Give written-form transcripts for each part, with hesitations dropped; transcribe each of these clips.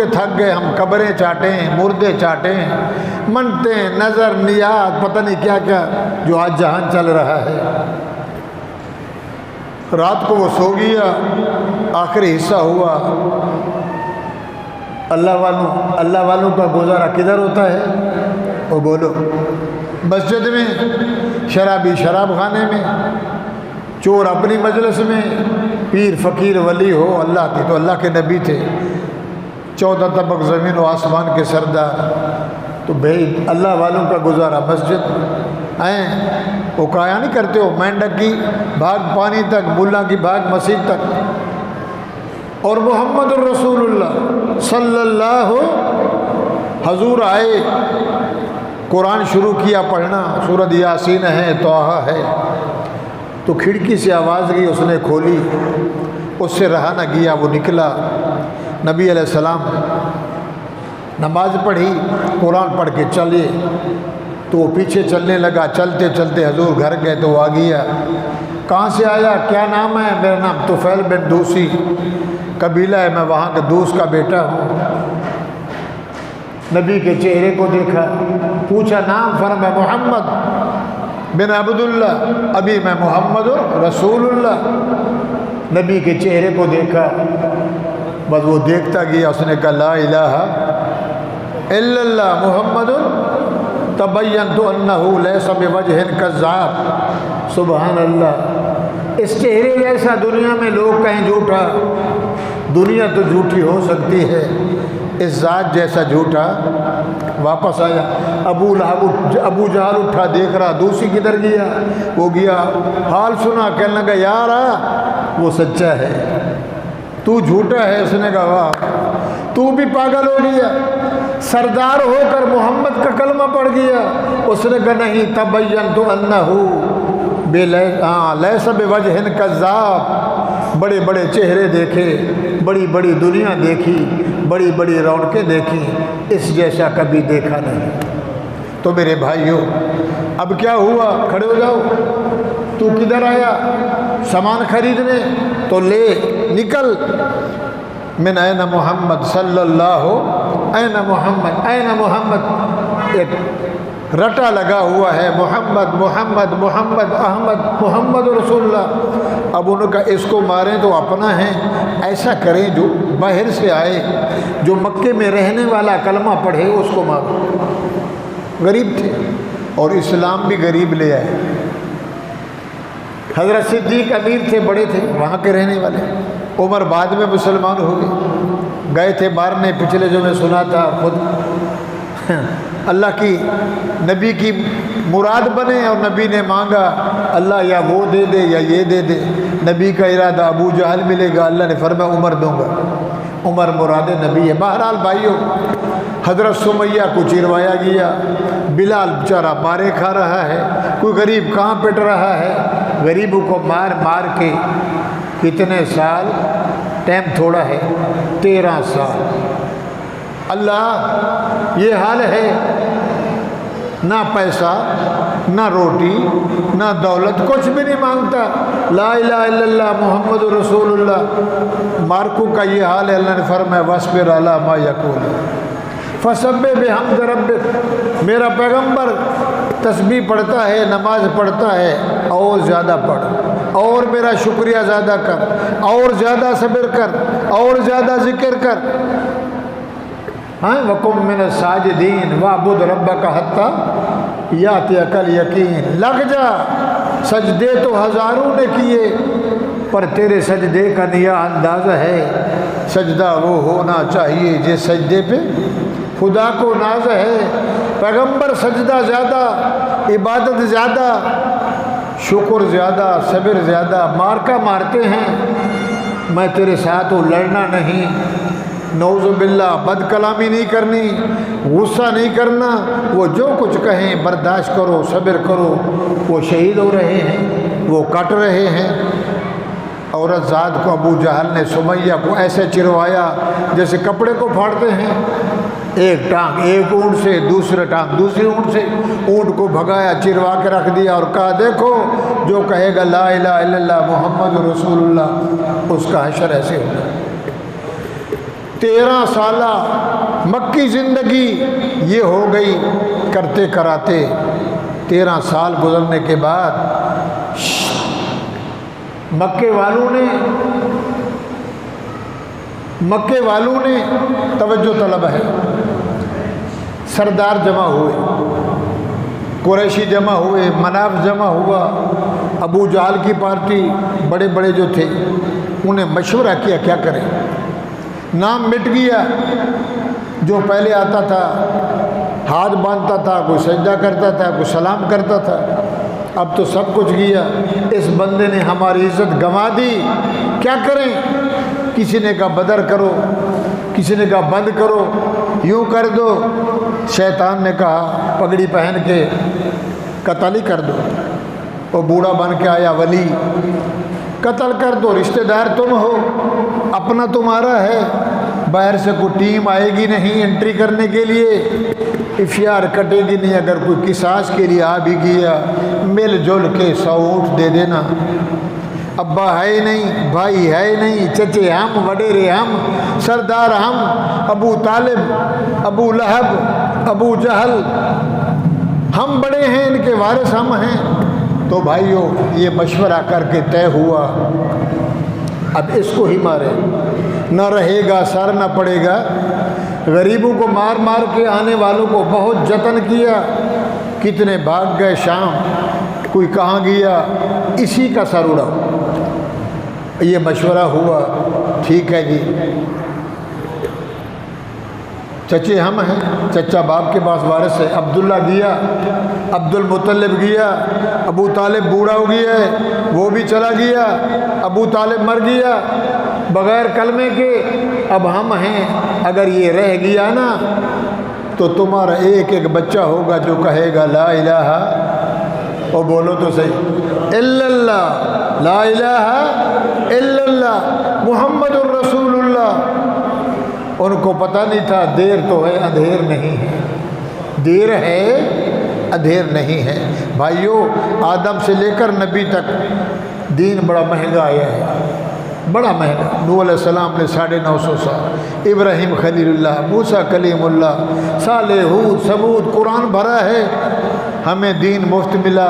کے تھک گئے، ہم قبریں چاٹیں، مردے چاٹیں، منتے نظر نیات پتہ نہیں کیا کیا جو آج جہان چل رہا ہے۔ رات کو وہ سو گیا، آخری حصہ ہوا۔ اللہ والوں کا گزارا کدھر ہوتا ہے؟ وہ بولو، مسجد میں، شرابی شراب خانے میں، چور اپنی مجلس میں، پیر فقیر ولی ہو اللہ کی، تو اللہ کے نبی تھے، 14 طبق زمین و آسمان کے سردار، تو بھائی اللہ والوں کا گزارا مسجد ہیں، وہ کایا نہیں کرتے ہو، مینڈک کی بھاگ پانی تک، ملا کی بھاگ مسجد تک۔ اور محمد الرسول اللہ صلی اللہ، حضور آئے، قرآن شروع کیا پڑھنا، سورۃ یاسین ہے، طٰہٰ ہے، تو کھڑکی سے آواز گئی، اس نے کھولی، اس سے رہا نہ گیا، وہ نکلا۔ نبی علیہ السلام نماز پڑھی، قرآن پڑھ کے چلے، تو وہ پیچھے چلنے لگا، چلتے چلتے حضور گھر گئے تو وہ آ گیا۔ کہاں سے آیا؟ کیا نام ہے؟ میرا نام طفیل بن دوسی قبیلہ ہے، میں وہاں کے دوس کا بیٹا ہوں۔ نبی کے چہرے کو دیکھا، پوچھا نام، فرمایا محمد بن عبداللہ، ابھی میں محمد رسول اللہ۔ نبی کے چہرے کو دیکھا، بس وہ دیکھتا گیا، اس نے کہا لا الہ الا اللہ محمد تبینت انہ لیس بوجہ کذاب۔ سبحان اللہ، اس چہرے جیسا دنیا میں لوگ کہیں جھوٹا، دنیا تو جھوٹی ہو سکتی ہے، اس ذات جیسا جھوٹا۔ واپس آیا، ابو جہل اٹھا، دیکھ رہا دوسری کدھر گیا، وہ گیا، حال سنا، کہنے لگا یار وہ سچا ہے، تو جھوٹا ہے۔ اس نے کہا واہ، تو بھی پاگل ہو گیا، سردار ہو کر محمد کا کلمہ پڑھ گیا۔ اس نے کہا نہیں، تبینت انہ لیس بوجہ کذاب، بڑے بڑے چہرے دیکھے، بڑی بڑی دنیا دیکھی، بڑی بڑی رونقیں دیکھی، اس جیسا کبھی دیکھا نہیں۔ تو میرے بھائیوں، اب کیا ہوا؟ کھڑے ہو جاؤ، تو کدھر آیا؟ سامان خریدنے، تو لے نکل۔ من این محمد صلی اللہ، این محمد، این محمد، ایک رٹا لگا ہوا ہے، محمد محمد محمد احمد محمد رسول اللہ۔ اب انہوں نے کہا اس کو ماریں تو اپنا ہے، ایسا کریں جو باہر سے آئے، جو مکے میں رہنے والا کلمہ پڑھے اس کو مارو۔ غریب تھے اور اسلام بھی غریب لے آئے۔ حضرت صدیق امیر تھے، بڑے تھے، وہاں کے رہنے والے۔ عمر بعد میں مسلمان ہو گئے تھے مارنے، پچھلے جو میں سنا تھا، خود اللہ کی نبی کی مراد بنے اور نبی نے مانگا اللہ یا وہ دے دے یا یہ دے دے۔ نبی کا ارادہ ابو جہل ملے گا، اللہ نے فرمایا عمر دوں گا، عمر مراد نبی ہے۔ بہرحال بھائیوں، حضرت سمیہ کو چروایا گیا، بلال بیچارہ مارے کھا رہا ہے، کوئی غریب کہاں پٹ رہا ہے، غریبوں کو مار مار کے کتنے سال، ٹائم تھوڑا ہے، 13 سال۔ اللہ یہ حال ہے، نہ پیسہ نہ روٹی نہ دولت، کچھ بھی نہیں مانگتا، لا الہ الا اللہ محمد رسول اللہ۔ مارکو کا یہ حال ہے، اللہ نے فرمایا وَاصْبِرْ عَلَىٰ مَا يَقُولُونَ فَسَبِّحْ بِحَمْدِ رَبِّكَ۔ میرا پیغمبر تسبیح پڑھتا ہے، نماز پڑھتا ہے، اور زیادہ پڑھ، اور میرا شکریہ زیادہ کر، اور زیادہ صبر کر، اور زیادہ ذکر کر۔ وَقُمْ مِنَ السَّاجِدِينَ وَاعْبُدْ رَبَّكَ حَتَّىٰ يَأْتِيَكَ الْيَقِينُ۔ لگ جا، سجدے تو ہزاروں نے کیے، پر تیرے سجدے کا نیا انداز ہے، سجدہ وہ ہونا چاہیے جس سجدے پہ خدا کو ناز ہے۔ پیغمبر سجدہ زیادہ، عبادت زیادہ، شکر زیادہ، صبر زیادہ، مارکا مارتے ہیں، میں تیرے ساتھ ہوں، لڑنا نہیں، نعوذ باللہ، بد کلامی نہیں کرنی، غصہ نہیں کرنا، وہ جو کچھ کہیں برداشت کرو، صبر کرو۔ وہ شہید ہو رہے ہیں، وہ کٹ رہے ہیں۔ عورت ذات کو ابو جہل نے سمیہ کو ایسے چروایا جیسے کپڑے کو پھاڑتے ہیں، ایک ٹانگ ایک اونٹ سے، دوسرے ٹانگ دوسری اونٹ سے، اونٹ کو بھگایا، چروا کے رکھ دیا اور کہا دیکھو جو کہے گا لا الہ الا اللہ محمد رسول اللہ، اس کا حشر ایسے ہوگا۔ 13 سالہ مکی زندگی یہ ہو گئی کرتے کراتے 13 سال گزرنے کے بعد مکے والوں نے توجہ طلب ہے، سردار جمع ہوئے، قریشی جمع ہوئے، مناف جمع ہوا، ابو جہل کی پارٹی، بڑے بڑے جو تھے انہیں مشورہ کیا کیا کریں۔ نام مٹ گیا، جو پہلے آتا تھا ہاتھ باندھتا تھا، کوئی سجدہ کرتا تھا، کوئی سلام کرتا تھا، اب تو سب کچھ گیا، اس بندے نے ہماری عزت گنوا دی، کیا کریں؟ کسی نے کہا بدر کرو، کسی نے کہا بند کرو، یوں کر دو، شیطان نے کہا پگڑی پہن کے قتل ہی کر دو، وہ بوڑھا بن کے آیا ولی، قتل کر دو، رشتہ دار تم ہو، اپنا تمہارا ہے، باہر سے کوئی ٹیم آئے گی نہیں انٹری کرنے کے لیے، افیار کٹے گی نہیں، اگر کوئی قصاص کے لیے آ بھی گیا مل جل کے 100 اونٹ دے دینا، ابا ہے نہیں، بھائی ہے نہیں، چچے ہم، وڈیرے ہم، سردار ہم، ابو طالب، ابو لہب، ابو جہل، ہم بڑے ہیں، ان کے وارث ہم ہیں۔ تو بھائیو یہ مشورہ کر کے طے ہوا اب اس کو ہی مارے، نہ رہے گا سر نہ پڑے گا۔ غریبوں کو مار مار کے آنے والوں کو بہت جتن کیا، کتنے بھاگ گئے شام، کوئی کہاں گیا، اسی کا سر اڑا۔ یہ مشورہ ہوا، ٹھیک ہے جی، چچے ہم ہیں، چچا باپ کے پاس وارث ہے، عبداللہ گیا، عبد المطلب گیا، ابو طالب بوڑھا ہو گیا ہے وہ بھی چلا گیا، ابو طالب مر گیا بغیر کلمے کے، اب ہم ہیں، اگر یہ رہ گیا نا تو تمہارا ایک ایک بچہ ہوگا جو کہے گا لا الہ، اور بولو تو صحیح، الا اللہ، لا الہ الا اللہ محمد الرسول اللہ۔ ان کو پتہ نہیں تھا دیر تو ہے اندھیر نہیں ہے، دیر ہے اندھیر نہیں ہے۔ بھائیو آدم سے لے کر نبی تک دین بڑا مہنگا آیا ہے، بڑا مہنگا۔ نوح علیہ السلام نے 950 سال، ابراہیم خلیل اللہ، موسیٰ کلیم اللہ، صالح، ہود، ثمود، قرآن بھرا ہے، ہمیں دین مفت ملا،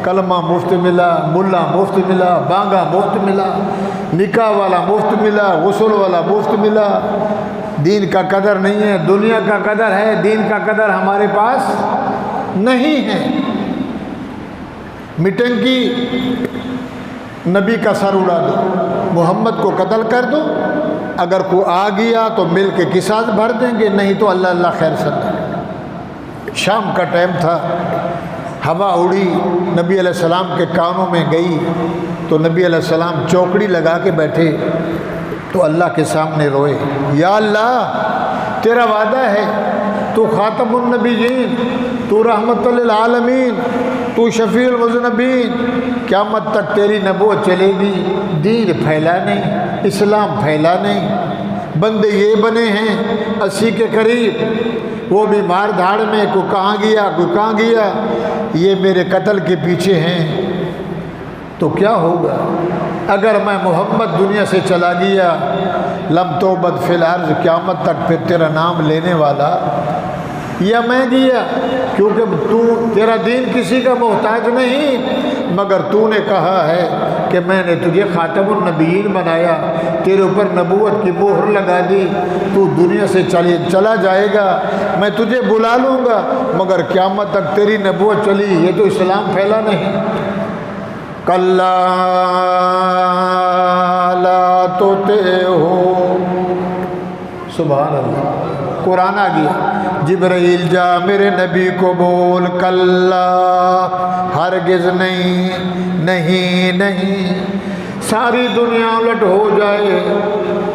کلمہ مفت ملا، ملا مفت ملا، بانگا مفت ملا، نکاح والا مفت ملا، غسل والا مفت ملا۔ دین کا قدر نہیں ہے، دنیا کا قدر ہے، دین کا قدر ہمارے پاس نہیں ہے۔ میٹنگ کی، نبی کا سر اڑا دو، محمد کو قتل کر دو، اگر کوئی آ گیا تو مل کے قصاص بھر دیں گے، نہیں تو اللہ اللہ خیر سد۔ شام کا ٹائم تھا، ہوا اڑی، نبی علیہ السلام کے کانوں میں گئی تو نبی علیہ السلام چوکڑی لگا کے بیٹھے تو اللہ کے سامنے روئے، یا اللہ تیرا وعدہ ہے، تو خاتم النبیین، تو رحمت للعالمین، تو شفیع المذنبین، قیامت تک تیری نبوت چلے گی، دین پھیلا نہیں، اسلام پھیلا نہیں، بندے یہ بنے ہیں 80 کے قریب، وہ بھی مار دھاڑ میں، کوئی کہاں گیا کوئی کہاں گیا، یہ میرے قتل کے پیچھے ہیں، تو کیا ہوگا اگر میں محمد دنیا سے چلا گیا؟ لم توبد فی الارض، قیامت تک پھر تیرا نام لینے والا یا میں گیا، کیونکہ تیرا دین کسی کا محتاج نہیں، مگر تو نے کہا ہے کہ میں نے تجھے خاتم النبیین بنایا، تیرے اوپر نبوت کی مہر لگا دی، تو دنیا سے چلا جائے گا، میں تجھے بلا لوں گا، مگر قیامت تک تیری نبوت چلی، یہ تو اسلام پھیلا نہیں۔ کلا لا تطعہ، سبحان اللہ، قرآن آ گیا، جبرائیل جا میرے نبی کو بول، کلا ہرگز نہیں، نہیں نہیں، ساری دنیا الٹ ہو جائے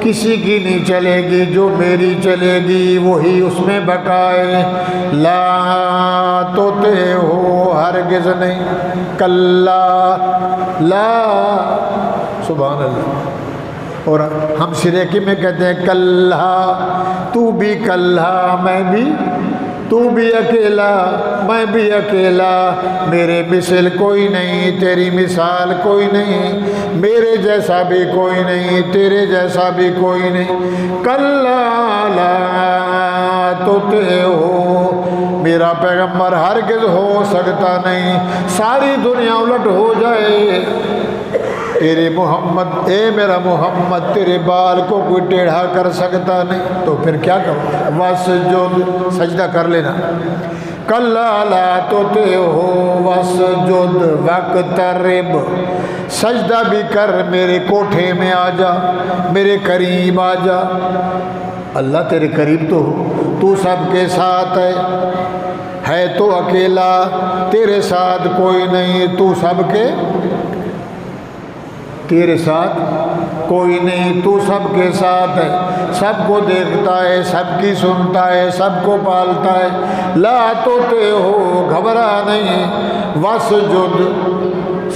کسی کی نہیں چلے گی، جو میری چلے گی وہی اس میں بقائے، لا تطعہ، ہرگز نہیں، کلا لا، سبحان اللہ۔ اور ہم سریکی میں کہتے ہیں کلھا، تو بھی کلھا میں بھی تو بھی اکیلا میں بھی اکیلا، میرے مثل کوئی نہیں تیری مثال کوئی نہیں، میرے جیسا بھی کوئی نہیں تیرے جیسا بھی کوئی نہیں۔ کلا لا تطعہ ہو، میرا پیغمبر ہرگز ہو سکتا نہیں، ساری دنیا الٹ ہو جائے تیرے محمد، اے میرا محمد تیرے بال کو کوئی ٹیڑھا کر سکتا نہیں، تو پھر کیا کرو؟ واسجد، سجدہ کر لینا۔ کلا لا تطعہ ہو واسجد واقترب، سجدہ بھی کر، میرے کوٹھے میں آ جا، میرے قریب آ جا۔ اللہ تیرے قریب تو ہو، تو سب کے ساتھ ہے تو اکیلا، تیرے ساتھ کوئی نہیں، تو سب کے، تیرے ساتھ کوئی نہیں، تو سب کے ساتھ ہے، سب کو دیکھتا ہے، سب کی سنتا ہے، سب کو پالتا ہے۔ لا تطعہ ہو، گھبرا نہیں، واسجد،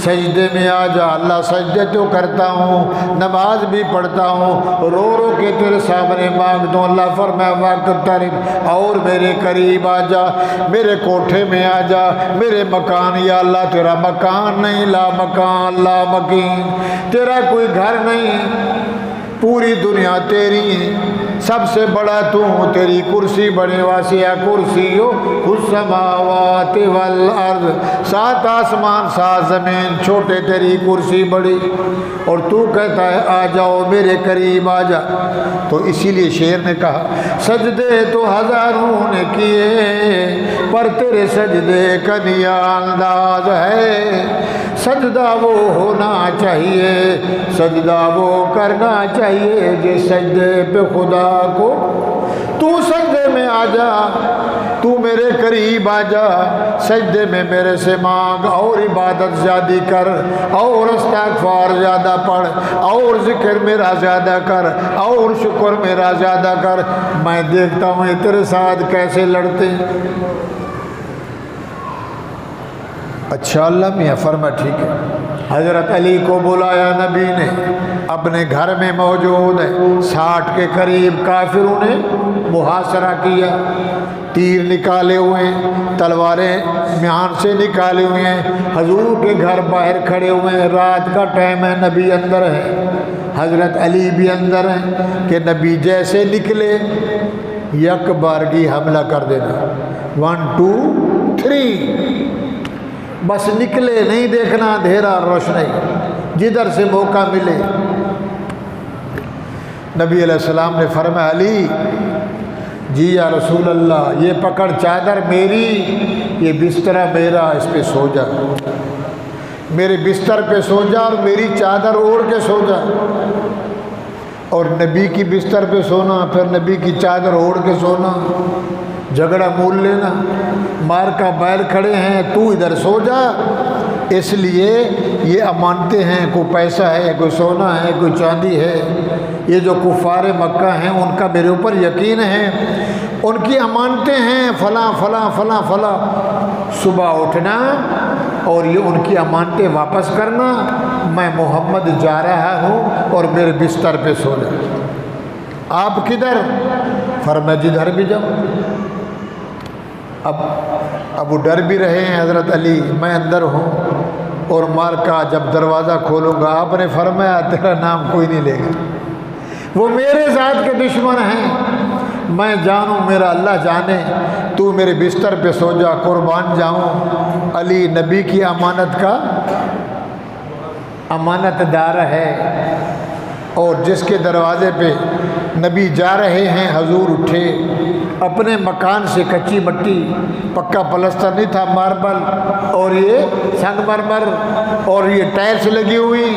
سجدے میں آ جا۔ اللہ سجدے تو کرتا ہوں، نماز بھی پڑھتا ہوں، رو رو کے تیرے سامنے مانگتا ہوں۔ اللہ فرمایا واقترب، اور میرے قریب آ جا، میرے کوٹھے میں آ جا، میرے مکان۔ یا اللہ تیرا مکان نہیں، لا مکان لا مکین، تیرا کوئی گھر نہیں، پوری دنیا تیری، سب سے بڑا تو، تیری کرسی بڑی واسعہ کرسی ہو السماوات والارض، سات آسمان سات زمین چھوٹے، تیری کرسی بڑی، اور تو کہتا ہے آ جاؤ میرے قریب آ جا۔ تو اسی لیے شعر نے کہا سجدے تو ہزاروں نے کیے پر تیرے سجدے کا نیا انداز ہے، سجدہ وہ ہونا چاہیے، سجدہ وہ کرنا چاہیے جس سجدے پہ خدا کو۔ تو سجدے میں آ جا، تو میرے قریب آ جا، سجدے میں میرے سے مانگ، اور عبادت زیادہ کر، اور استغفار زیادہ پڑھ، اور ذکر میرا زیادہ کر، اور شکر میرا زیادہ کر، میں دیکھتا ہوں یہ تیرے ساتھ کیسے لڑتے ہیں۔ اچھا اللہ میاں فرما ٹھیک ہے۔ حضرت علی کو بلایا نبی نے، اپنے گھر میں موجود ہے، 60 کے قریب کافروں نے محاصرہ کیا، تیر نکالے ہوئے ہیں، تلواریں میان سے نکالے ہوئے ہیں، حضور کے گھر باہر کھڑے ہوئے ہیں، رات کا ٹائم ہے، نبی اندر ہے، حضرت علی بھی اندر ہیں، کہ نبی جیسے نکلے یک بارگی حملہ کر دینا، 1 2 3، بس نکلے، نہیں دیکھنا اندھیرا روشنی، جدھر سے موقع ملے۔ نبی علیہ السلام نے فرمایا علی جی یا رسول اللہ، یہ پکڑ چادر میری، یہ بستر میرا، اس پہ سو جا، میرے بستر پہ سو جا اور میری چادر اوڑھ کے سو جا۔ اور نبی کی بستر پہ سونا، پھر نبی کی چادر اوڑھ کے سونا، جھگڑا مول لینا، مار کا بیل کھڑے ہیں، تو ادھر سو جا۔ اس لیے یہ امانتیں ہیں، کوئی پیسہ ہے، کوئی سونا ہے، کوئی چاندی ہے، یہ جو کفار مکہ ہیں ان کا میرے اوپر یقین ہے، ان کی امانتیں ہیں، فلاں فلاں فلاں فلاں، صبح اٹھنا اور یہ ان کی امانتیں واپس کرنا، میں محمد جا رہا ہوں اور میرے بستر پہ سو جا۔ آپ کدھر؟ فرمایا جدھر بھی جاؤ۔ اب وہ ڈر بھی رہے ہیں حضرت علی، میں اندر ہوں، اور مار کا جب دروازہ کھولوں گا آپ نے فرمایا تیرا نام کوئی نہیں لے گا، وہ میرے ذات کے دشمن ہیں، میں جانوں میرا اللہ جانے، تو میرے بستر پہ سو جا، قربان جاؤں۔ علی نبی کی امانت کا امانت دار ہے، اور جس کے دروازے پہ نبی جا رہے ہیں، حضور اٹھے، اپنے مکان سے کچی مٹی، پکا پلستر نہیں تھا، ماربل اور یہ سنگ مرمر اور یہ ٹائلس لگی ہوئی،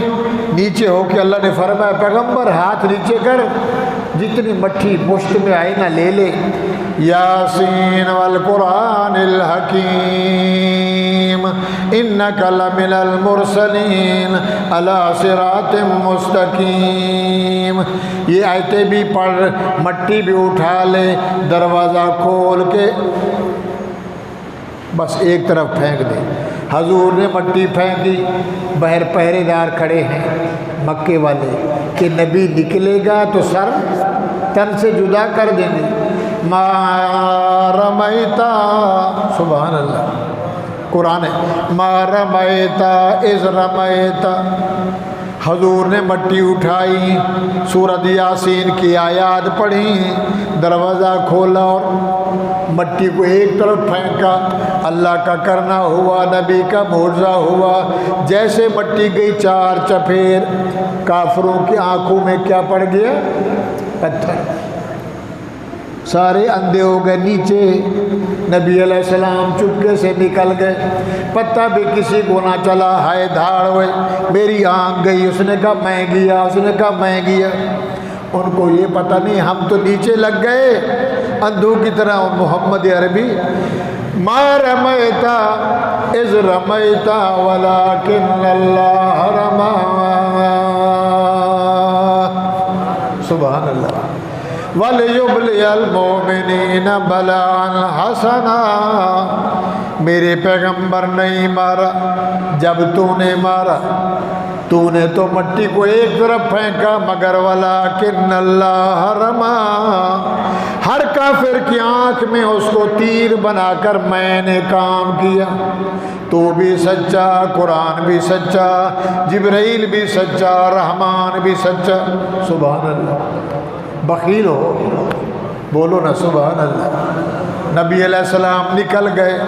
نیچے ہو کے اللہ نے فرمایا پیغمبر ہاتھ نیچے کر، جتنی مٹھی پشت میں آئی نہ لے لے۔ یاسین والقرآن الحکیم انک لمن المرسلین علی صراط مستقیم۔ یہ آیتیں بھی پڑھ، مٹی بھی اٹھا لے، دروازہ کھول کے بس ایک طرف پھینک دے۔ حضور نے مٹی پھینکی، باہر پہرے دار کھڑے ہیں مکے والے کہ نبی نکلے گا تو سر تن سے جدا کر دیں گے، ما رمیتا، سبحان اللہ، قرآن ہے، ما رمیتا اذ رمیتا، حضور نے مٹی اٹھائی، سورۃ یاسین کی آیات پڑھی، دروازہ کھولا اور مٹی کو ایک طرف پھینکا، اللہ کا کرنا ہوا، نبی کا معجزہ ہوا، جیسے مٹی گئی چار چپیر، کافروں کی آنکھوں میں کیا پڑ گیا؟ پتھر، سارے اندھے ہو گئے نیچے، نبی علیہ السلام چپکے سے نکل گئے، پتہ بھی کسی کو نہ چلا، ہائے دھاڑ ہوئے، میری آنکھ گئی، اس نے کہا میں گیا، اس نے کہا میں گیا، ان کو یہ پتہ نہیں ہم تو نیچے لگ گئے اندھوں کی طرح۔ محمد عربی ما رمیتا اذ رمیتا ولکن اللہ رما، سبحان اللہ، وَلِيُبْلِيَ الْمُؤْمِنِينَ بَلَاءً حَسَنًا، میرے پیغمبر نہیں مارا، جب تو نے مارا تو نے تو مٹی کو ایک طرف پھینکا، مگر وَلَٰكِنَّ اللَّهَ رَمَىٰ، ہر کافر کی آنکھ میں اس کو تیر بنا کر میں نے کام کیا۔ تو بھی سچا، قرآن بھی سچا، جبرائیل بھی سچا، رحمان بھی سچا، سبحان اللہ۔ بخیل ہو، بولو نا سبحان اللہ۔ نبی علیہ السلام نکل گئے،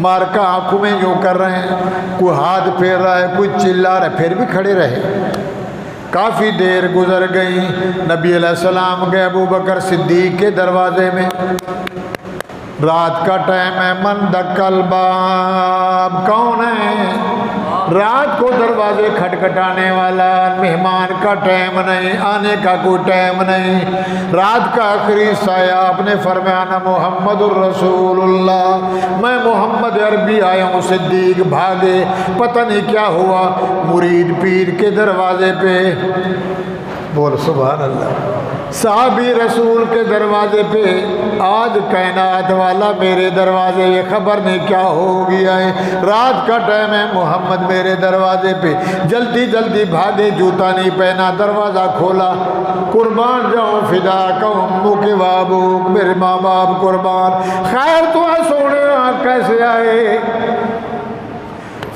مارکا آنکھوں میں یوں کر رہے ہیں، کوئی ہاتھ پھیر رہا ہے، کوئی چلا رہا ہے، پھر بھی کھڑے رہے۔ کافی دیر گزر گئی، نبی علیہ السلام گئے ابو بکر صدیق کے دروازے میں، رات کا ٹائم ہے، من دکل باب، کون ہے رات کو دروازے کھٹکھٹانے والا؟ مہمان کا ٹائم نہیں، آنے کا کوئی ٹائم نہیں، رات کا آخری سایہ۔ آپ نے فرمایا نا محمد الرسول اللہ، میں محمد عربی آیا ہوں۔ صدیق بھاگے، پتہ نہیں کیا ہوا، مرید پیر کے دروازے پہ، بول سبحان اللہ، صحابی رسول کے دروازے پہ، آج کائنات والا میرے دروازے، یہ خبر نہیں کیا ہو گیا ہے، رات کا ٹائم ہے، محمد میرے دروازے پہ، جلدی جلدی بھاگے، جوتا نہیں پہنا، دروازہ کھولا، قربان جاؤں فدا کا امک و ابوک، میرے ماں باپ قربان، خیر تو سونے آپ کیسے آئے؟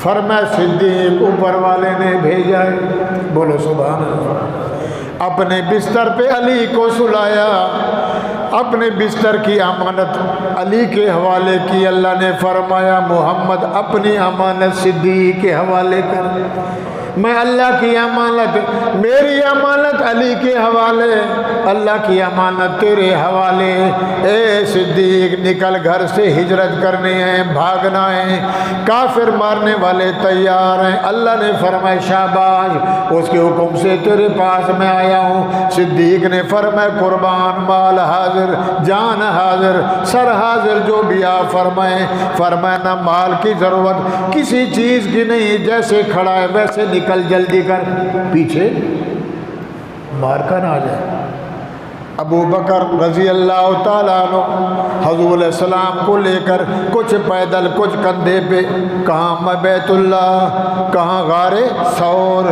فرمایا صدیق اوپر والے نے بھیجا ہے، بولو سبحان اللہ۔ اپنے بستر پہ علی کو سلایا، اپنے بستر کی امانت علی کے حوالے کی، اللہ نے فرمایا محمد اپنی امانت صدیق کے حوالے کر، میں اللہ کی امانت، میری امانت علی کے حوالے، اللہ کی امانت تیرے حوالے۔ اے صدیق نکل، گھر سے ہجرت کرنی ہے، بھاگنا ہے، کافر مارنے والے تیار ہیں۔ اللہ نے فرمایا شاباش، اس کے حکم سے تیرے پاس میں آیا ہوں۔ صدیق نے فرمایا قربان، مال حاضر، جان حاضر، سر حاضر، جو بھی آپ فرمائیں۔ فرمایا نہ مال کی ضرورت کسی چیز کی نہیں، جیسے کھڑا ہے ویسے نکل، جلدی کر، پیچھے مار کر آ جائے۔ ابو بکر رضی اللہ تعالیٰ عنہ حضور علیہ السلام کو لے کر کچھ پیدل کچھ کندھے پہ، کہاں بیت اللہ، کہاں غار ثور،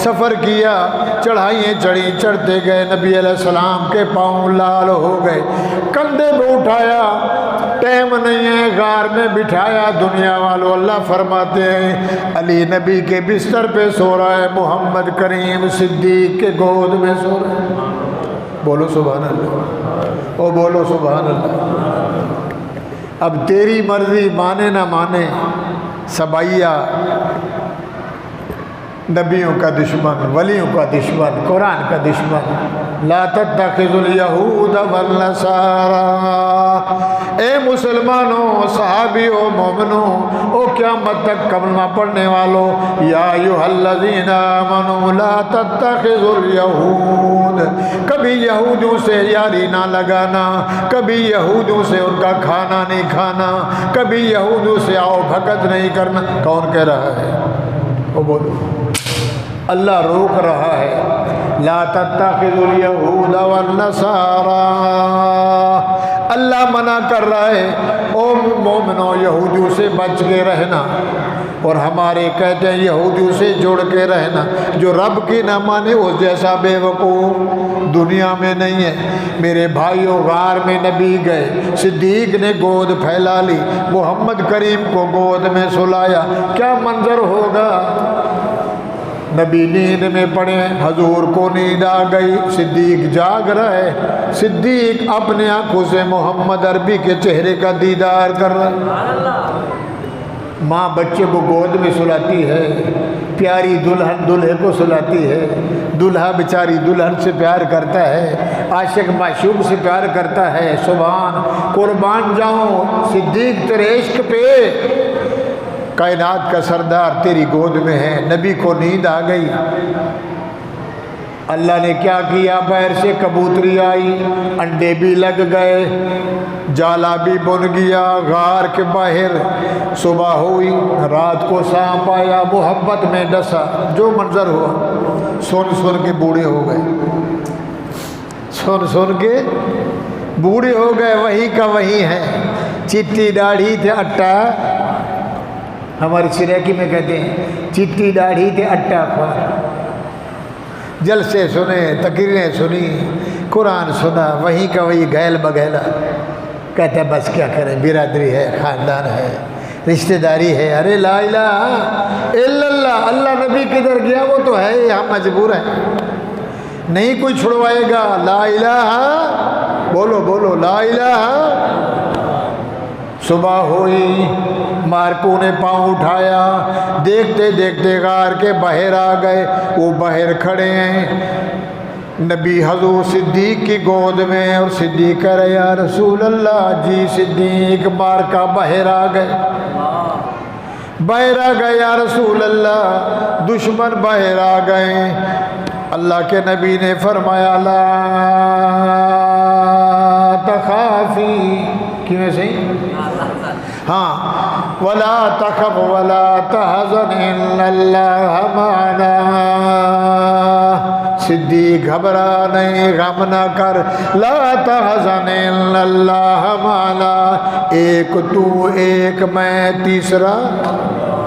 سفر کیا، چڑھائیں چڑھی، چڑھتے گئے، نبی علیہ السلام کے پاؤں لال ہو گئے، کندھے پہ اٹھایا، ٹائم نہیں ہے، غار میں بٹھایا۔ دنیا والوں اللہ فرماتے ہیں علی نبی کے بستر پہ سو رہا ہے، محمد کریم صدیق کے گود میں سو رہا ہے، بولو سبحان اللہ، او بولو سبحان اللہ۔ اب تیری مرضی، مانے نہ مانے، سبائیہ نبیوں کا دشمن، ولیوں کا دشمن، قرآن کا دشمن، لا تتخذوا اليہود والنصارى۔ اے مسلمانوں، صحابیوں، مومنوں، او قیامت تک کلمہ پڑھنے والوں، یا ایھا الذین آمنوا لا تتخذوا اليہود، کبھی یہودوں سے یاری نہ لگانا، کبھی یہودوں سے ان کا کھانا نہیں کھانا، کبھی یہودوں سے آؤ بھگت نہیں کرنا۔ کون کہہ رہا ہے؟ وہ بولو، اللہ روک رہا ہے، لا تتخذوا اليہود والنصارى، اللہ منع کر رہا ہے، او مومنو یہودیوں سے بچ کے رہنا، اور ہمارے کہتے ہیں یہودیوں سے جوڑ کے رہنا، جو رب کی نہ مانے اس جیسا بے وقوف دنیا میں نہیں ہے۔ میرے بھائیوں، غار میں نبی گئے، صدیق نے گود پھیلا لی، محمد کریم کو گود میں سلایا، کیا منظر ہوگا؟ نبی نیند میں پڑے، حضور کو نیند آ گئی، صدیق جاگ رہے، صدیق اپنے آنکھوں سے محمد عربی کے چہرے کا دیدار کر رہا۔ ماں بچے کو گود میں سلاتی ہے، پیاری دلہن دلہے کو سلاتی ہے، دلہا بیچاری دلہن سے پیار کرتا ہے، عاشق معشوق سے پیار کرتا ہے۔ سبحان، قربان جاؤں صدیق تیرے عشق پہ، کائنات کا سردار تیری گود میں ہے۔ نبی کو نیند آ گئی، اللہ نے کیا کیا؟ باہر سے کبوتری آئی، انڈے بھی لگ گئے، جالا بھی بن گیا غار کے باہر۔ صبح ہوئی، رات کو سانپ آیا، محبت میں ڈسا، جو منظر ہوا، سن سن کے بوڑھے ہو گئے، سن سن کے بوڑھے ہو گئے۔ وہی کا وہی ہے، چٹی داڑھی تھے اٹا، ہماری سریکی میں کہتے ہیں چٹی داڑھی تھے اٹا خوار۔ جلسے سنے، تقریریں سنی، قرآن سنا، وہی کا وہی گھیل بگھیلا۔ کہتے ہیں بس کیا کریں، برادری ہے، خاندان ہے، رشتہ داری ہے۔ ارے لا الہ الا اللہ، اللہ نبی کدھر گیا؟ وہ تو ہے، ہم مجبور ہیں، نہیں کوئی چھڑوائے گا۔ لا الہ، بولو بولو لا الہ۔ صبح ہوئی، مارکوں نے پاؤں اٹھایا، دیکھتے دیکھتے غار کے باہر آ گئے، وہ باہر کھڑے ہیں، نبی حضور صدیق کی گود میں، اور صدیق کہہ رہے یا رسول اللہ، جی صدیق، مارکا باہر آ گئے، باہر آ گئے یا رسول اللہ، دشمن باہر آ گئے۔ اللہ کے نبی نے فرمایا لا تخافی، کیوں سے؟ ہاں، ولا تخف ولا تحزن ان اللہ معنا، صدیق گھبرا نہیں، غم نہ کر، لا تحزن ان اللہ معنا، ایک تو ایک میں تیسرا،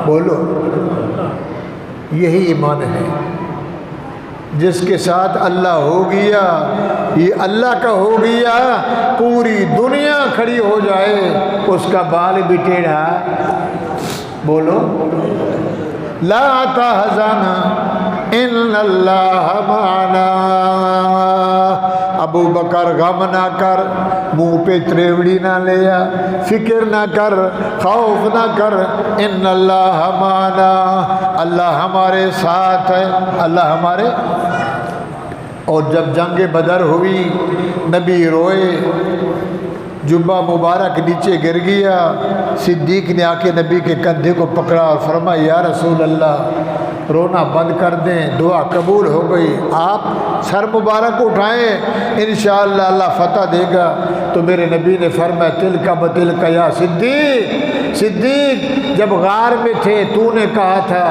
بولو یہی ایمان ہے۔ جس کے ساتھ اللہ ہو گیا، یہ اللہ کا ہو گیا، پوری دنیا کھڑی ہو جائے، اس کا بال بھی ٹیڑھا، بولو لا تحزن ان اللہ معنا۔ ابو بکر غم نہ کر، منہ پہ تریوڑی نہ لیا، فکر نہ کر، خوف نہ کر، ان اللہ معنا، اللہ ہمارے ساتھ ہے، اللہ ہمارے۔ اور جب جنگ بدر ہوئی، نبی روئے، جبہ مبارک نیچے گر گیا، صدیق نے آ کے نبی کے کندھے کو پکڑا اور فرمایا یا رسول اللہ، رونا بند کر دیں، دعا قبول ہو گئی، آپ سر مبارک اٹھائیں، انشاءاللہ اللہ فتح دے گا۔ تو میرے نبی نے فرمایا تلک بتلک یا صدیق، صدیق جب غار میں تھے تو نے کہا تھا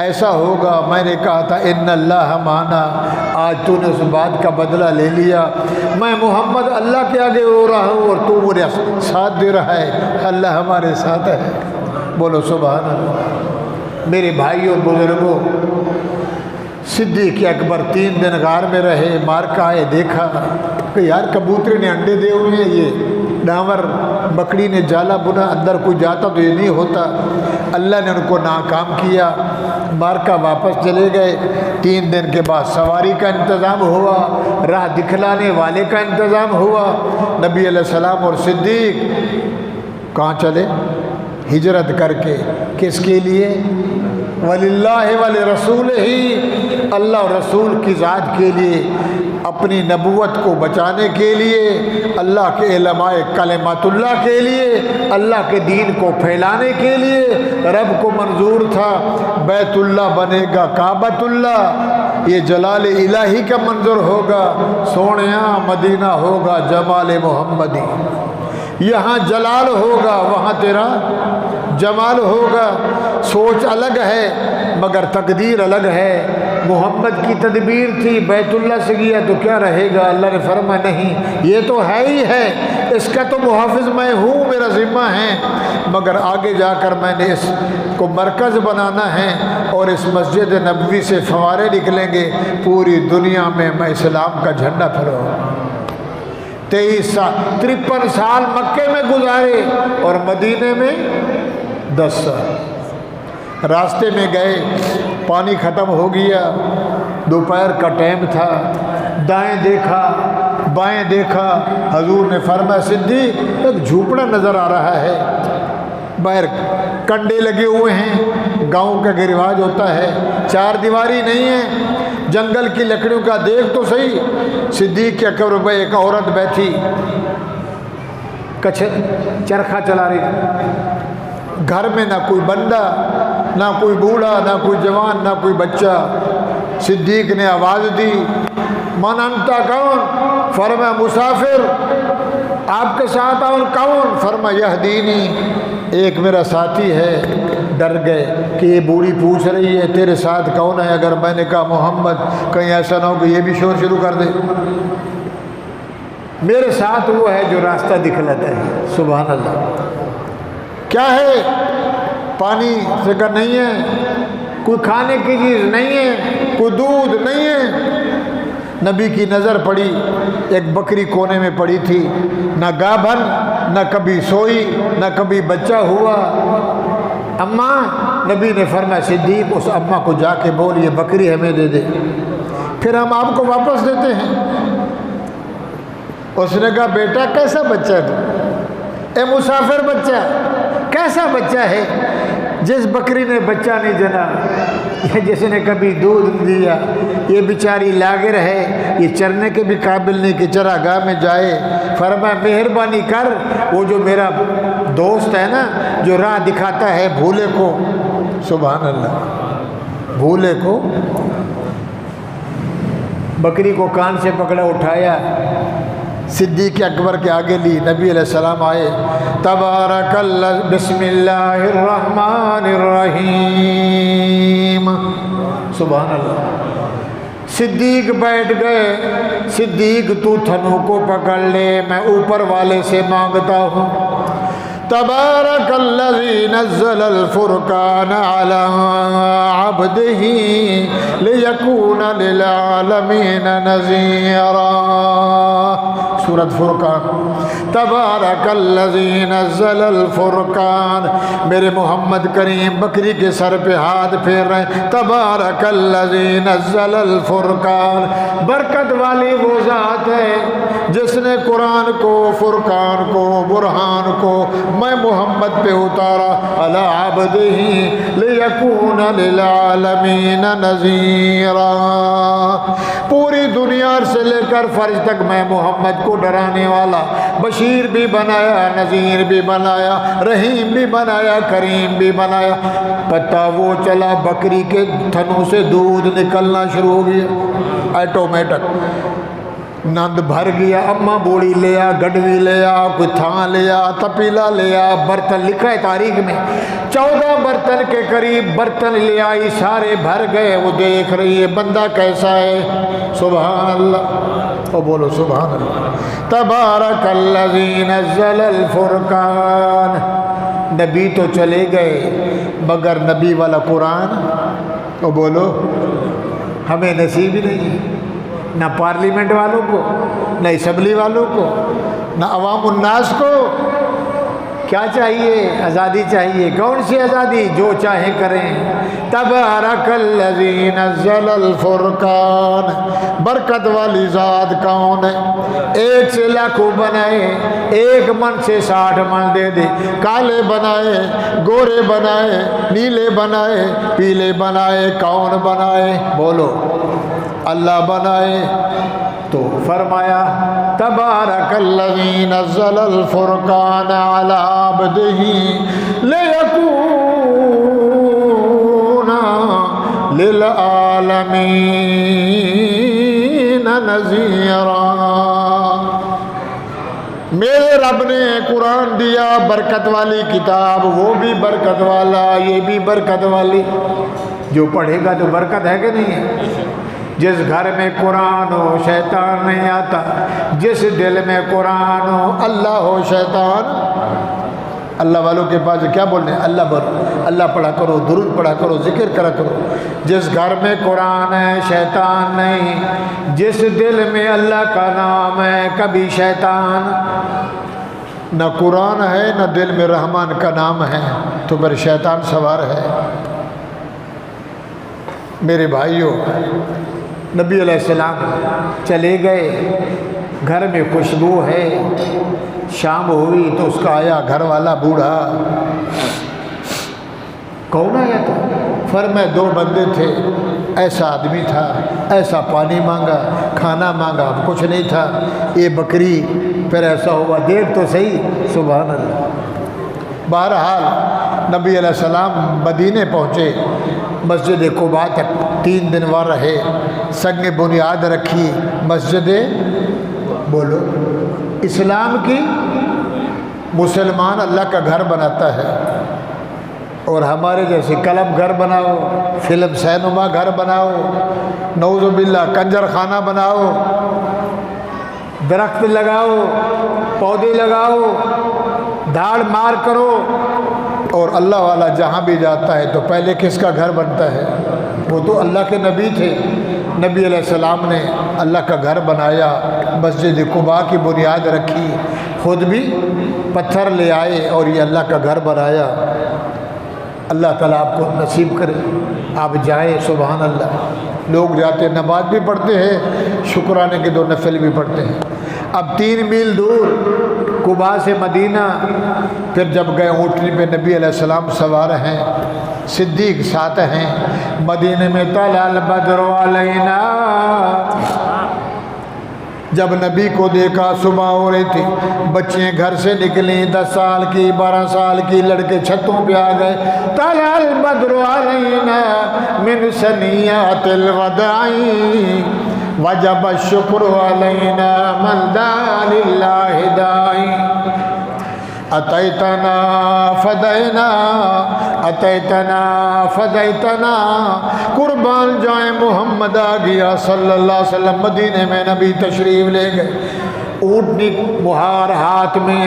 ایسا ہوگا، میں نے کہا تھا ان اللہ معنا، آج تو نے اس بات کا بدلہ لے لیا، میں محمد اللہ کے آگے رو رہا ہوں اور تو میرے ساتھ دے رہا ہے، اللہ ہمارے ساتھ ہے، بولو سبحان اللہ۔ میرے بھائیوں بزرگوں، صدیق اکبر 3 دن غار میں رہے، مار کا آئے، دیکھا کہ یار کبوتری نے انڈے دے ہوئے ہیں، یہ ڈانور بکری نے جالا بنا، اندر کوئی جاتا تو یہ نہیں ہوتا، اللہ نے ان کو ناکام کیا، مارکا واپس چلے گئے۔ 3 دن کے بعد سواری کا انتظام ہوا، راہ دکھلانے والے کا انتظام ہوا، نبی علیہ السلام اور صدیق کہاں چلے؟ ہجرت کر کے، کس کے لیے؟ وَلِلَّهِ وَلِرَسُولِهِ، اللہ اور رسول کی ذات کے لیے، اپنی نبوت کو بچانے کے لیے، اللہ کے علماء کلمات اللہ کے لیے، اللہ کے دین کو پھیلانے کے لیے۔ رب کو منظور تھا بیت اللہ بنے گا کعبۃ اللہ، یہ جلال الہی کا منظر ہوگا، سونیا مدینہ ہوگا جمال محمدی، یہاں جلال ہوگا وہاں تیرا جمال ہوگا۔ سوچ الگ ہے مگر تقدیر الگ ہے۔ محمد کی تدبیر تھی بیت اللہ سے گیا تو کیا رہے گا، اللہ نے فرمایا نہیں، یہ تو ہے ہی ہے، اس کا تو محافظ میں ہوں، میرا ذمہ ہے، مگر آگے جا کر میں نے اس کو مرکز بنانا ہے اور اس مسجد نبوی سے فوارے نکلیں گے، پوری دنیا میں میں اسلام کا جھنڈا پھہراؤں۔ 53 سال مکے میں گزارے اور مدینے میں 10 سال۔ راستے میں گئے، پانی ختم ہو گیا، دوپہر کا ٹائم تھا، دائیں دیکھا بائیں دیکھا، حضور نے فرمایا صدیق ایک جھوپڑا نظر آ رہا ہے، باہر کنڈے لگے ہوئے ہیں، گاؤں کا رواج ہوتا ہے، 4 دیواری نہیں ہے، جنگل کی لکڑیوں کا، دیکھ تو صحیح۔ صدیق کے قبر پہ ایک عورت بیٹھی چرخہ چلا رہی تھی، گھر میں نہ کوئی بندہ، نہ کوئی بوڑھا، نہ کوئی جوان، نہ کوئی بچہ۔ صدیق نے آواز دی، من انتا کون؟ فرمایا مسافر، آپ کے ساتھ آؤ کون؟ فرمایا یہدینی، ایک میرا ساتھی ہے۔ ڈر گئے کہ یہ بوڑھی پوچھ رہی ہے تیرے ساتھ کون ہے، اگر میں نے کہا محمد، کہیں ایسا نہ ہو کہ یہ بھی شور شروع کر دے۔ میرے ساتھ وہ ہے جو راستہ دکھلاتا ہے۔ سبحان اللہ۔ کیا ہے؟ پانی فکر نہیں ہے، کوئی کھانے کی چیز نہیں ہے، کوئی دودھ نہیں ہے۔ نبی کی نظر پڑی، ایک بکری کونے میں پڑی تھی، نہ گابھن، نہ کبھی سوئی، نہ کبھی بچہ ہوا۔ اماں، نبی نے فرمایا صدیق اس اماں کو جا کے بول یہ بکری ہمیں دے دے، پھر ہم آپ کو واپس دیتے ہیں۔ اس نے کہا بیٹا کیسا بچہ ہے تو؟ اے مسافر بچہ، کیسا بچہ ہے؟ جس بکری نے بچہ نہیں جنا، جس نے کبھی دودھ دیا، یہ بیچاری لاغر ہے، یہ چرنے کے بھی قابل نہیں کہ چراگاہ میں جائے۔ فرمایا مہربانی کر، وہ جو میرا دوست ہے نا جو راہ دکھاتا ہے بھولے کو، سبحان اللہ، بھولے کو، بکری کو کان سے پکڑا، اٹھایا، صدیق اکبر کے آگے لی۔ نبی علیہ السلام آئے، تبارک اللہ، بسم اللہ الرحمن الرحیم، سبحان اللہ۔ صدیق بیٹھ گئے، صدیق تو تھنوں کو پکڑ لے، میں اوپر والے سے مانگتا ہوں۔ تبارک الذی نزل الفرقان علی عبدہ لیکون للعالمین نذیرا، سورۃ فرقان۔ تبارک الذی نزل الفرقان، میرے محمد کریم بکری کے سر پہ ہاتھ پھیر رہے ہیں۔ تبارک الذی نزل الفرقان، برکت والی وہ ذات ہے جس نے قرآن کو، فرقان کو، برہان کو میں محمد پہ اتارا، علی عبدہ لیکون للعالمین نذیرا، پوری دنیا سے لے کر فرش تک میں محمد کو ڈرانے والا، بشیر بھی بنایا، نذیر بھی بنایا، رحیم بھی بنایا، کریم بھی بنایا۔ پتہ وہ چلا بکری کے تھنوں سے دودھ نکلنا شروع ہو گیا، آٹومیٹک، نند بھر گیا۔ اماں بوڑھی لیا، گڈوی لیا، کوئی تھان لیا، تپیلا لیا، برتن، لکھا ہے تاریخ میں 14 برتن کے قریب برتن لے آئی، سارے بھر گئے۔ وہ دیکھ رہی ہے بندہ کیسا ہے، سبحان اللہ، وہ بولو سبحان اللہ۔ تبارک الذی نزل الفرقان، نبی تو چلے گئے مگر نبی والا قرآن، وہ بولو ہمیں نصیب ہی نہیں، نہ پارلیمنٹ والوں کو، نہ اسمبلی والوں کو، نہ عوام الناس کو۔ کیا چاہیے؟ آزادی چاہیے۔ کون سی آزادی؟ جو چاہے کریں۔ تبارک الذی نزل الفرقان، برکت والی ذات کون ہے؟ ایک سے لاکھوں بنائے، ایک من سے 60 من دے دے، کالے بنائے، گورے بنائے، نیلے بنائے، پیلے بنائے، کون بنائے؟ بولو اللہ بنائے۔ تو فرمایا تبارک الذی نزل الفرقان علی عبدہ لیکون للعالمین نذیرا، میرے رب نے قرآن دیا، برکت والی کتاب، وہ بھی برکت والا، یہ بھی برکت والی۔ جو پڑھے گا تو برکت ہے کہ نہیں ہے؟ جس گھر میں قرآن ہو شیطان نہیں آتا، جس دل میں قرآن ہو اللہ ہو شیطان۔ اللہ والوں کے پاس کیا بولنے، اللہ بولو، اللہ پڑھا کرو، درود پڑھا کرو، ذکر کرا کرو۔ جس گھر میں قرآن ہے شیطان نہیں، جس دل میں اللہ کا نام ہے کبھی شیطان۔ نہ قرآن ہے نہ دل میں رحمان کا نام ہے تو پھر شیطان سوار ہے۔ میرے بھائیوں، نبی علیہ السلام چلے گئے، گھر میں خوشبو ہے، شام ہوئی تو اس کا آیا گھر والا بوڑھا۔ کون آیا تھا؟ فرمایا 2 بندے تھے، ایسا آدمی تھا، ایسا پانی مانگا، کھانا مانگا، کچھ نہیں تھا، یہ بکری، پھر ایسا ہوا، دیکھ تو صحیح، سبحان اللہ۔ بہرحال نبی علیہ السلام مدینے پہنچے، مسجد قباء تک 3 دن وہاں رہے، سنگ بنیاد رکھی مسجد، بولو اسلام کی۔ مسلمان اللہ کا گھر بناتا ہے، اور ہمارے جیسے کلب گھر بناؤ، فلم سینما گھر بناؤ، نعوذ باللہ کنجر خانہ بناؤ، درخت لگاؤ، پودے لگاؤ، دھاڑ مار کرو، اور اللہ والا جہاں بھی جاتا ہے تو پہلے کس کا گھر بنتا ہے؟ وہ تو اللہ کے نبی تھے۔ نبی علیہ السلام نے اللہ کا گھر بنایا، مسجد قباء کی بنیاد رکھی، خود بھی پتھر لے آئے اور یہ اللہ کا گھر بنایا۔ اللہ تعالیٰ آپ کو نصیب کرے، آپ جائیں، سبحان اللہ۔ لوگ جاتے نماز بھی پڑھتے ہیں، شکرانے کے 2 نفل بھی پڑھتے ہیں۔ اب 3 میل دور قباء سے مدینہ، پھر جب گئے اونٹنی پہ نبی علیہ السلام سوار ہیں، صدیق ساتھ ہیں، مدینے میں طلع البدر علینا۔ جب نبی کو دیکھا صبح ہو رہی تھی، بچیاں گھر سے نکلیں، 10 سال کی 12 سال کی، لڑکے چھتوں پہ آ گئے۔ طلع البدر علینا من ثنیات الوداع وجب الشکر علینا من دعا للہ داعی۔ اتیتنا فدینا اتیتنا فدیتنا، قربان جائیں محمد آ گیا صلی اللہ علیہ وسلم۔ مدینے میں نبی تشریف لے گئے، اونٹنی مہار ہاتھ میں،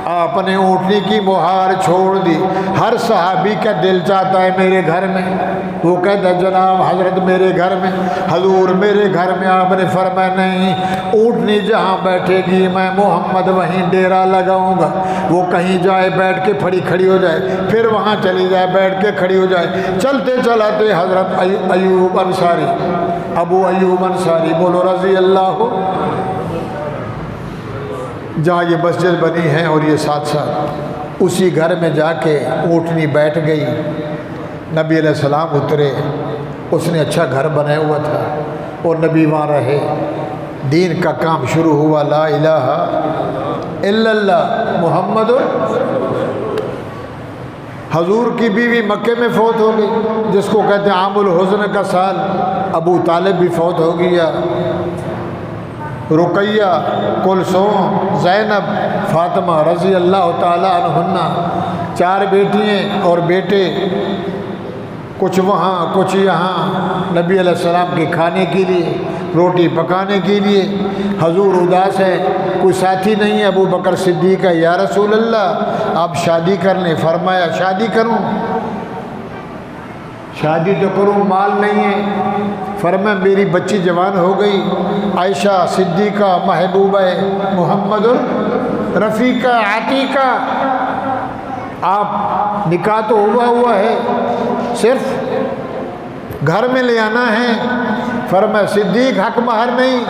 آپ نے اونٹنی کی مہار چھوڑ دی۔ ہر صحابی کا دل چاہتا ہے میرے گھر میں، وہ کہتا ہے جناب حضرت میرے گھر میں، حضور میرے گھر میں۔ آپ نے فرمایا نہیں، اونٹنی جہاں بیٹھے گی میں محمد وہیں ڈیرا لگاؤں گا، وہ کہیں جائے بیٹھ کے کھڑی ہو جائے، پھر وہاں چلی جائے بیٹھ کے کھڑی ہو جائے۔ چلتے چلاتے حضرت ایوب انصاری، ابو ایوب انصاری، بولو رضی اللہ، جہاں یہ مسجد بنی ہے اور یہ ساتھ ساتھ اسی گھر میں جا کے اونٹنی بیٹھ گئی۔ نبی علیہ السلام اترے، اس نے اچھا گھر بنایا ہوا تھا، اور نبی وہاں رہے، دین کا کام شروع ہوا، لا الہ الا اللہ محمد۔ حضور کی بیوی مکے میں فوت ہو گئی، جس کو کہتے ہیں عام الحزن کا سال، ابو طالب بھی فوت ہو گیا، رقیہ، کلثوم، زینب، فاطمہ رضی اللہ تعالیٰ عنہن، 4 بیٹیاں اور بیٹے، کچھ وہاں کچھ یہاں، نبی علیہ السلام کے کھانے کے لیے، روٹی پکانے کے لیے۔ حضور اداس ہے، کوئی ساتھی نہیں ہے، ابو بکر صدیق ہے، یا رسول اللہ آپ شادی کر لیں۔ فرمایا شادی کروں؟ شادی تو کروں، مال نہیں ہے۔ فرمایا میری بچی جوان ہو گئی، عائشہ صدیقہ محبوبہ محمد رفیقہ عتیقہ، آپ نکاح تو ہوا ہے، صرف گھر میں لے آنا ہے۔ فرمایا صدیق حق مہر نہیں،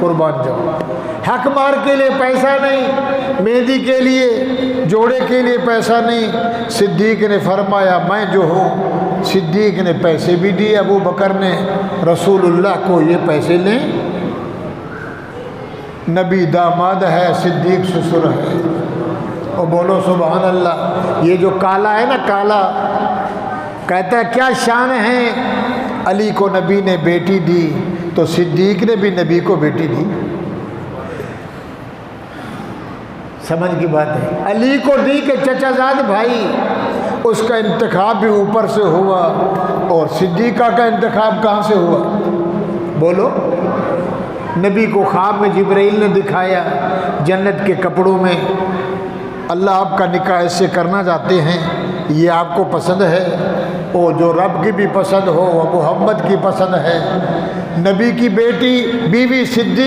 قربان جاؤ، حق مہر کے لیے پیسہ نہیں، مہندی کے لیے، جوڑے کے لیے پیسہ نہیں۔ صدیق نے فرمایا میں جو ہوں، صدیق نے پیسے بھی دیے، ابو بکر نے رسول اللہ کو یہ پیسے لیں، نبی داماد ہے، صدیق سسر ہے۔ اور بولو سبحان اللہ۔ یہ جو کالا ہے نا، کالا کہتا ہے کیا شان ہے، علی کو نبی نے بیٹی دی تو صدیق نے بھی نبی کو بیٹی دی۔ سمجھ کی بات ہے، علی کو دی کہ چچا زاد بھائی، اس کا انتخاب بھی اوپر سے ہوا، اور صدیقہ کا انتخاب کہاں سے ہوا؟ بولو. نبی کو خواب میں جبرائیل نے دکھایا جنت کے کپڑوں میں، اللہ آپ کا نکاح اس سے کرنا چاہتے ہیں، یہ آپ کو پسند ہے؟ او جو رب کی بھی پسند ہو وہ محمد کی پسند ہے. نبی کی بیٹی بیوی صدیق